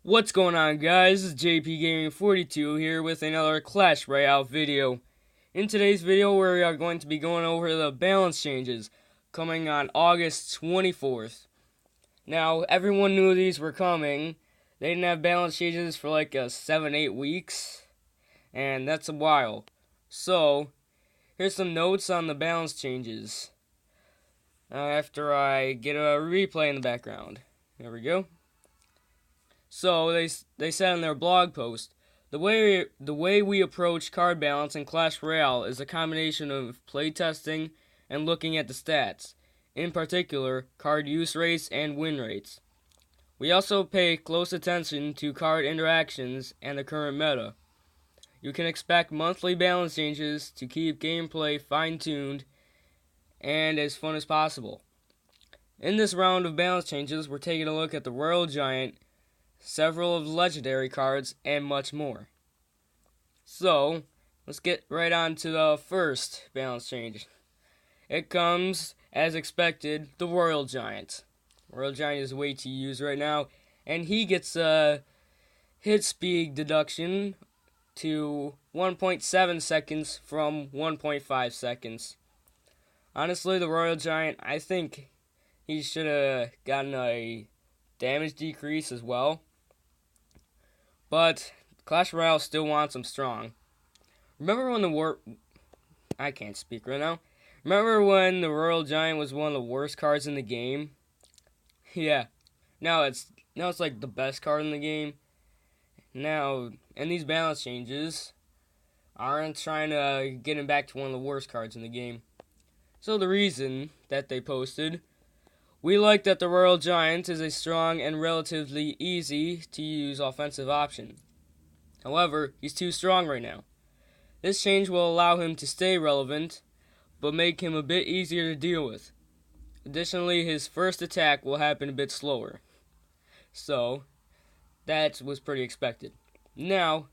What's going on, guys? This is JP Gaming 42 here with another Clash Royale video. In today's video, we are going to be going over the balance changes coming on August 24th. Now, everyone knew these were coming. They didn't have balance changes for like 7-8 weeks, and that's a while. So, here's some notes on the balance changes. After I get a replay in the background. There we go. So they said in their blog post, the way we approach card balance in Clash Royale is a combination of playtesting and looking at the stats, in particular card use rates and win rates. We also pay close attention to card interactions and the current meta. You can expect monthly balance changes to keep gameplay fine-tuned and as fun as possible. In this round of balance changes, we're taking a look at the Royal Giant, several of the legendary cards, and much more. So, let's get right on to the first balance change. It comes, as expected, the Royal Giant. Royal Giant is way too used right now, and he gets a hit speed deduction to 1.7 seconds from 1.5 seconds. Honestly, the Royal Giant, I think he should have gotten a damage decrease as well. But Clash Royale still wants him strong. Remember when I can't speak right now. Remember when the Royal Giant was one of the worst cards in the game? Yeah. Now it's like the best card in the game. Now, and these balance changes aren't trying to get him back to one of the worst cards in the game. So the reason that they posted, we like that the Royal Giant is a strong and relatively easy to use offensive option. However, he's too strong right now. This change will allow him to stay relevant, but make him a bit easier to deal with. Additionally, his first attack will happen a bit slower. So, that was pretty expected. Now,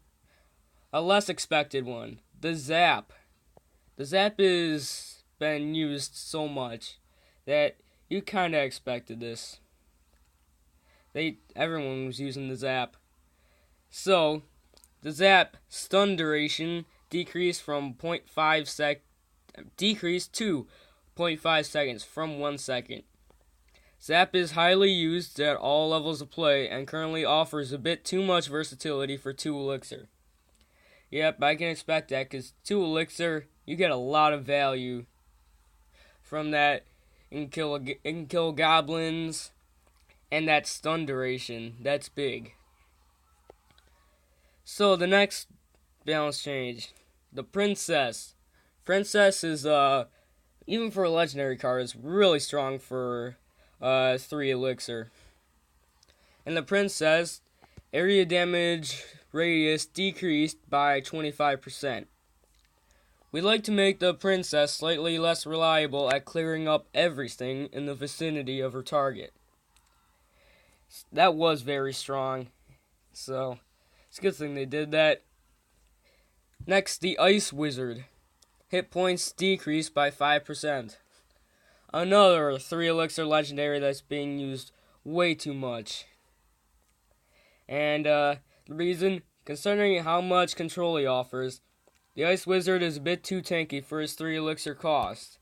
a less expected one, the Zap. The Zap has been used so much that you kinda expected this. Everyone was using the Zap. So, the Zap stun duration decreased to 0.5 seconds from 1 second. Zap is highly used at all levels of play and currently offers a bit too much versatility for 2 elixir. Yep, I can expect that because 2 elixir, you get a lot of value from that. You can kill goblins, and that stun duration, that's big. So the next balance change, the Princess. Princess is, even for a legendary card, is really strong for 3 elixir. And the Princess, area damage radius decreased by 25%. We like to make the Princess slightly less reliable at clearing up everything in the vicinity of her target. That was very strong, so it's a good thing they did that. Next, the Ice Wizard. Hit points decreased by 5%. Another 3 elixir legendary that's being used way too much. And the reason, considering how much control he offers, the Ice Wizard is a bit too tanky for his 3 elixir cost.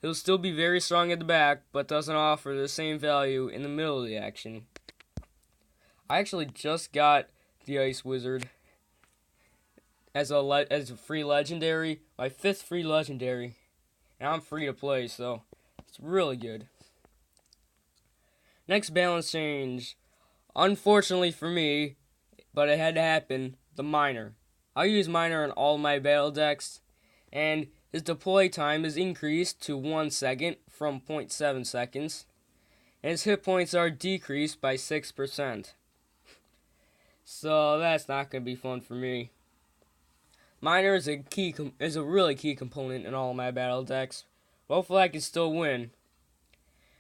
He'll still be very strong at the back, but doesn't offer the same value in the middle of the action. I actually just got the Ice Wizard as a free legendary, my 5th free legendary, and I'm free to play, so it's really good. Next balance change, unfortunately for me, but it had to happen, the Miner. I use Miner in all my battle decks, and his deploy time is increased to 1 second from 0.7 seconds, and his hit points are decreased by 6%. So that's not going to be fun for me. Miner is a really key component in all my battle decks. Hopefully I can still win.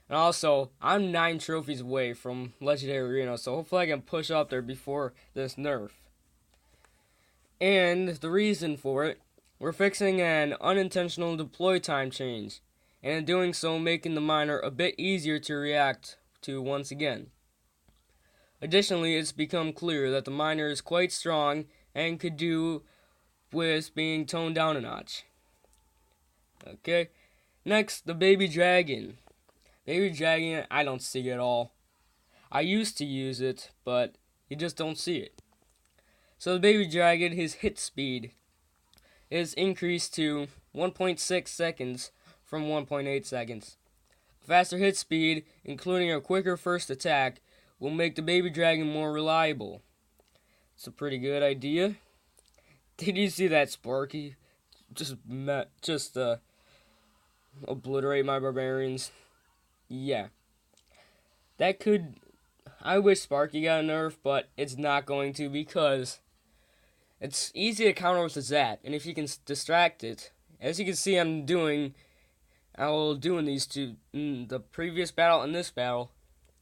And also, I'm 9 trophies away from Legendary Arena, so hopefully I can push up there before this nerf. And the reason for it, we're fixing an unintentional deploy time change, and in doing so making the Miner a bit easier to react to once again. Additionally, it's become clear that the miner is quite strong and could do with being toned down a notch. Okay, next, the baby dragon. Baby dragon, I don't see at all. I used to use it, but you just don't see it. So the baby dragon, his hit speed is increased to 1.6 seconds from 1.8 seconds. A faster hit speed, including a quicker first attack, will make the baby dragon more reliable. It's a pretty good idea. Did you see that Sparky? Just obliterate my barbarians. Yeah. That could... I wish Sparky got a nerf, but it's not going to because it's easy to counter with a Zap, and if you can distract it, as you can see I'm doing these two, in the previous battle and this battle,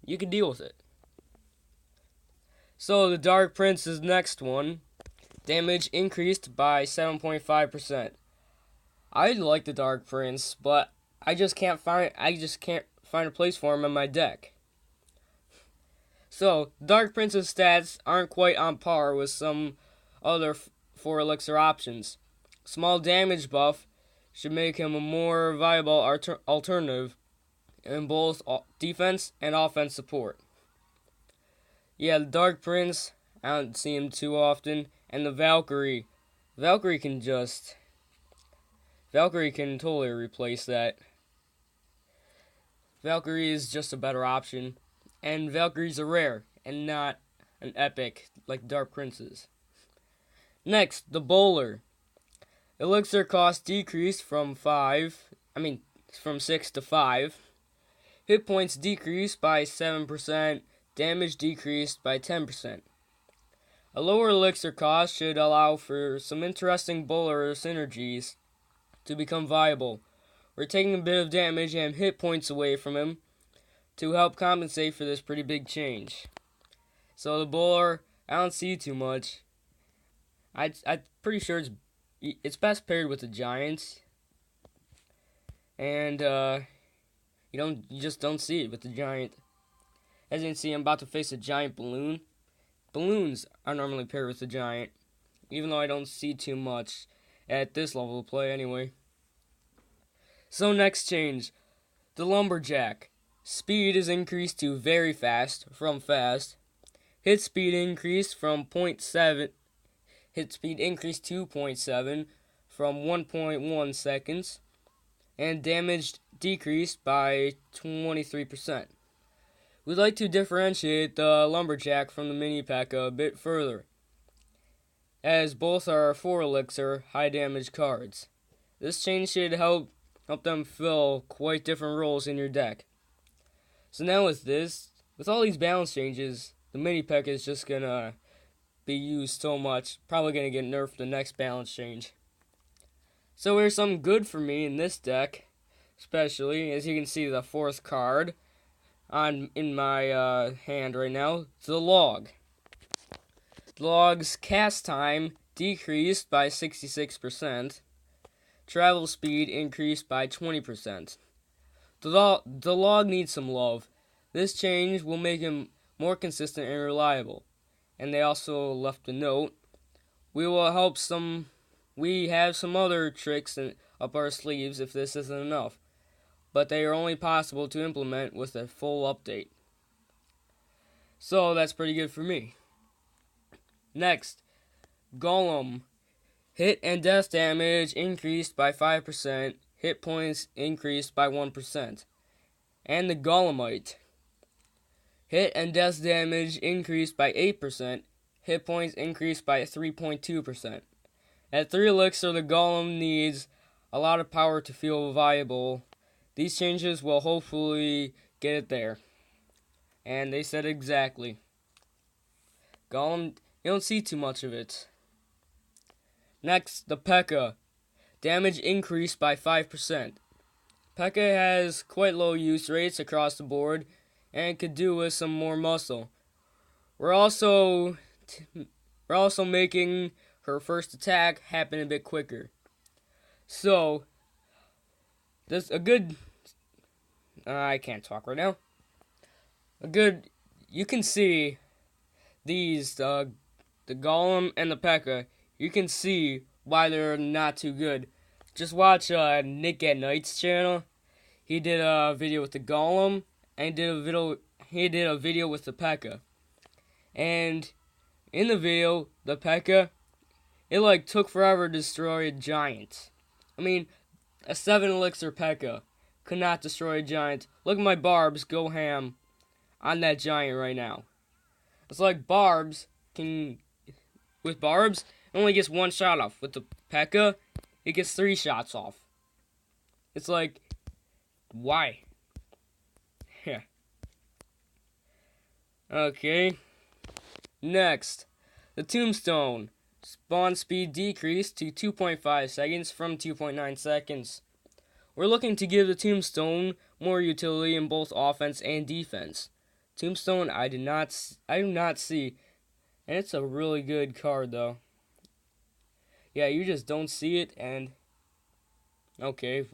you can deal with it. So the Dark Prince's next one, damage increased by 7.5%. I like the Dark Prince, but I just can't find a place for him in my deck. So, Dark Prince's stats aren't quite on par with some other 4 elixir options. Small damage buff should make him a more viable alternative in both defense and offense support. Yeah, the Dark Prince, I don't see him too often, and the Valkyrie. Valkyrie can totally replace that. Valkyrie is just a better option, and Valkyries are rare and not an epic like Dark Prince's. Next, the Bowler. Elixir cost decreased from 6 to 5. Hit points decreased by 7%, damage decreased by 10%. A lower elixir cost should allow for some interesting bowler synergies to become viable. We're taking a bit of damage and hit points away from him to help compensate for this pretty big change. So the bowler, I don't see too much. I'm pretty sure it's best paired with the giants, and you just don't see it with the giant. As you can see, I'm about to face a giant balloon. Balloons are normally paired with the giant, even though I don't see too much at this level of play anyway. So next change, the Lumberjack. Speed is increased to very fast from fast. Hit speed increased from 0.7. Hit speed increased to 0.7 from 1.1 seconds, and damage decreased by 23%. We'd like to differentiate the Lumberjack from the Mini P.E.K.K.A. a bit further, as both are 4 elixir high damage cards. This change should help them fill quite different roles in your deck. So now with all these balance changes, the Mini P.E.K.K.A. is just gonna be used so much, probably gonna get nerfed the next balance change. So here's something good for me in this deck, especially as you can see the 4th card in my hand right now, the Log. The Log's cast time decreased by 66%. Travel speed increased by 20%. The Log needs some love. This change will make him more consistent and reliable. And they also left a note. We have some other tricks up our sleeves if this isn't enough, but they are only possible to implement with a full update. So that's pretty good for me. Next, Golem. Hit and death damage increased by 5%, hit points increased by 1%. And the Golemite. Hit and death damage increased by 8%, hit points increased by 3.2%. At 3 elixir, the Golem needs a lot of power to feel viable. These changes will hopefully get it there. And they said exactly. Golem, you don't see too much of it. Next, the P.E.K.K.A. Damage increased by 5%. P.E.K.K.A. has quite low use rates across the board and could do with some more muscle. We're also making her first attack happen a bit quicker. So, I can't talk right now. You can see these, the Golem and the P.E.K.K.A, you can see why they're not too good. Just watch Nick at Night's channel. He did a video with the Golem, and he did a video with the P.E.K.K.A. And in the video, the P.E.K.K.A, it like took forever to destroy a giant. I mean, a 7 elixir P.E.K.K.A could not destroy a giant. Look at my Barbs go ham on that giant right now. It's like Barbs with Barbs, it only gets 1 shot off. With the P.E.K.K.A, it gets 3 shots off. It's like, why? Yeah. Okay. Next, the Tombstone. Spawn speed decreased to 2.5 seconds from 2.9 seconds. We're looking to give the Tombstone more utility in both offense and defense. Tombstone, I do not see, and it's a really good card though. Yeah, you just don't see it, and okay,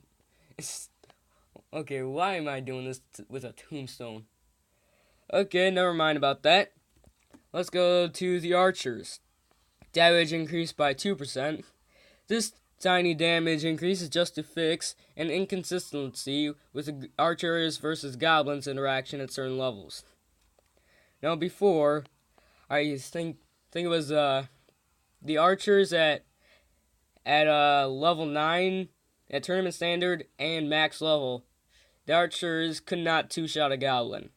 okay. Why am I doing this with a Tombstone? Okay, never mind about that. Let's go to the Archers. Damage increased by 2%. This tiny damage increase is just to fix an inconsistency with the Archers versus Goblins interaction at certain levels. Now before, I think it was the Archers at level 9 at tournament standard and max level, the Archers could not 2-shot a Goblin,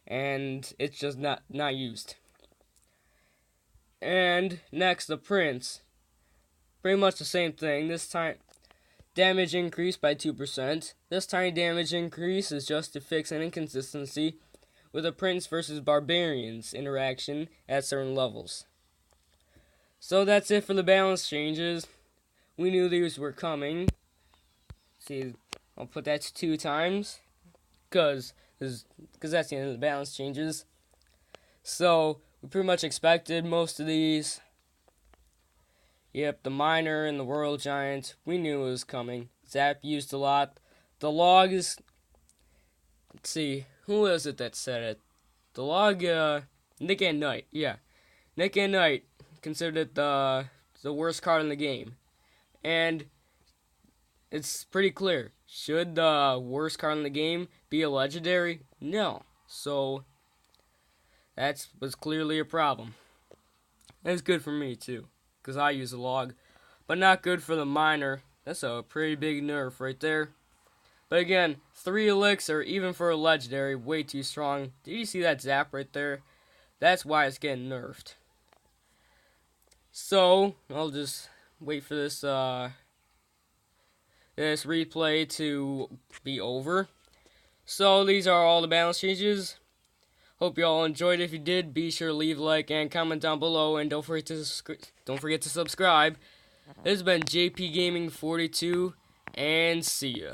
and it's just not used. And next, the Prince. Pretty much the same thing. This time, damage increased by 2%. This tiny damage increase is just to fix an inconsistency with a Prince versus Barbarians interaction at certain levels. So that's it for the balance changes. We knew these were coming. See, I'll put that to 2 times, because that's the end of the balance changes. So we pretty much expected most of these. Yep, the Miner and the Royal Giant, we knew it was coming. Zap used a lot. The Log is... Let's see, who was it that said it? The Log, Nick at Night, yeah. Nick at Night considered it the worst card in the game. And it's pretty clear. Should the worst card in the game be a legendary? No. So that was clearly a problem. It's good for me too, because I use a Log, but not good for the Miner. That's a pretty big nerf right there. But again, 3 elixir, even for a legendary, way too strong. Did you see that zap right there? That's why it's getting nerfed. So I'll just wait for this this replay to be over. So these are all the balance changes. Hope you all enjoyed. If you did, be sure to leave a like and comment down below, and don't forget to subscribe. This has been JP Gaming 42, and see ya.